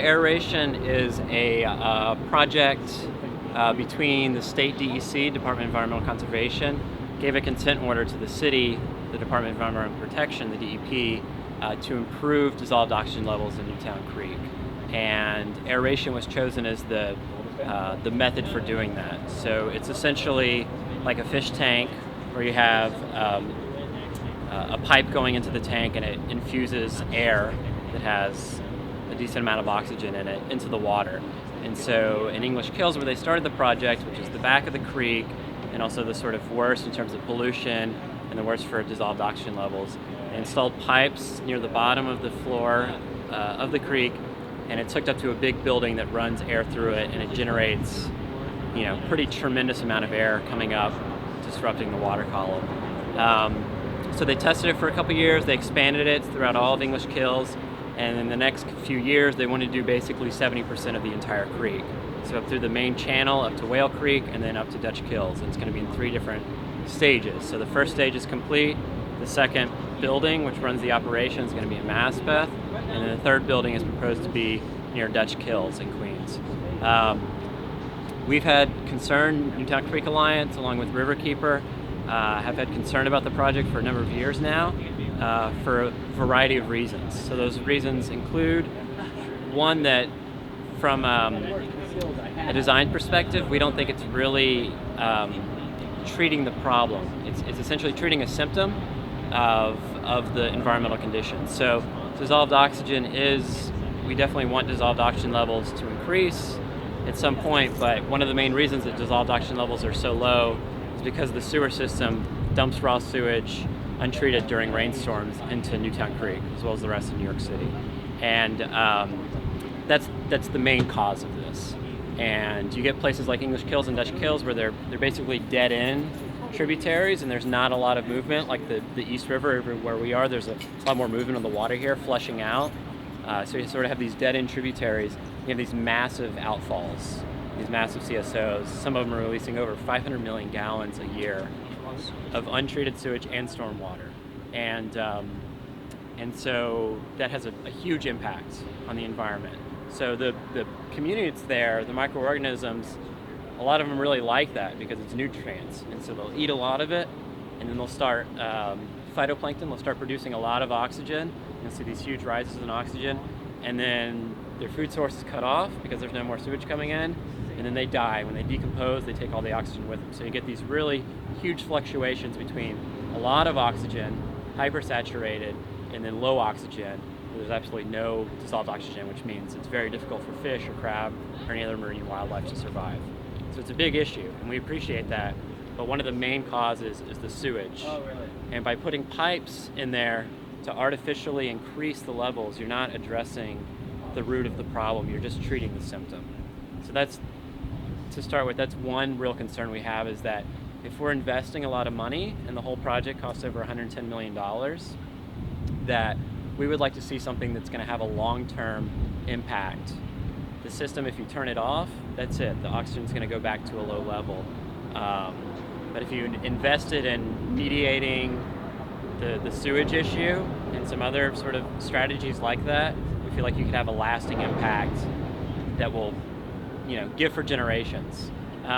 Aeration is a project between the state DEC, Department of Environmental Conservation, gave a consent order to the city, the Department of Environmental Protection, the DEP, to improve dissolved oxygen levels in Newtown Creek. And aeration was chosen as the method for doing that. So it's essentially like a fish tank where you have a pipe going into the tank and it infuses air that has a decent amount of oxygen in it into the water. And so in English Kills, where they started the project, which is the back of the creek and also the sort of worst in terms of pollution and the worst for dissolved oxygen levels, they installed pipes near the bottom of the floor of the creek, and it's hooked up to a big building that runs air through it, and it generates, pretty tremendous amount of air coming up, disrupting the water column. So they tested it for a couple years, they expanded it throughout all of English Kills, and in the next few years they want to do basically 70% of the entire creek. So up through the main channel, up to Whale Creek, and then up to Dutch Kills. And it's going to be in 3 different stages. So the first stage is complete, the second building, which runs the operation, is going to be in Maspeth, and then the third building is proposed to be near Dutch Kills in Queens. We've had concern, Newtown Creek Alliance, along with Riverkeeper, have had concern about the project for a number of years now, for a variety of reasons. So those reasons include, one, that from a design perspective, we don't think it's really treating the problem. It's essentially treating a symptom of the environmental conditions. So dissolved oxygen we definitely want dissolved oxygen levels to increase at some point, but one of the main reasons that dissolved oxygen levels are so low is because the sewer system dumps raw sewage untreated during rainstorms into Newtown Creek, as well as the rest of New York City. And that's the main cause of this. And you get places like English Kills and Dutch Kills where they're basically dead end tributaries, and there's not a lot of movement, like the East River where we are. There's a lot more movement on the water here, flushing out. So you sort of have these dead end tributaries. You have these massive outfalls, these massive CSOs. Some of them are releasing over 500 million gallons a year of untreated sewage and storm water. And so that has a huge impact on the environment. So the community that's there, the microorganisms, a lot of them really like that because it's nutrients. And so they'll eat a lot of it, and then they'll start, phytoplankton will start producing a lot of oxygen. You'll see these huge rises in oxygen, and then their food source is cut off because there's no more sewage coming in, and then they die. When they decompose, they take all the oxygen with them. So you get these really huge fluctuations between a lot of oxygen, hypersaturated, and then low oxygen. There's absolutely no dissolved oxygen, which means it's very difficult for fish or crab or any other marine wildlife to survive. So it's a big issue, and we appreciate that. But one of the main causes is the sewage. Oh, really? And by putting pipes in there to artificially increase the levels, you're not addressing the root of the problem, you're just treating the symptom. So that's, to start with, that's one real concern we have, is that if we're investing a lot of money, and the whole project costs over $110 million, that we would like to see something that's going to have a long-term impact. The system, if you turn it off, that's it. The oxygen's going to go back to a low level. But if you invested in mediating the sewage issue and some other sort of strategies like that, we feel like you could have a lasting impact that will, give for generations.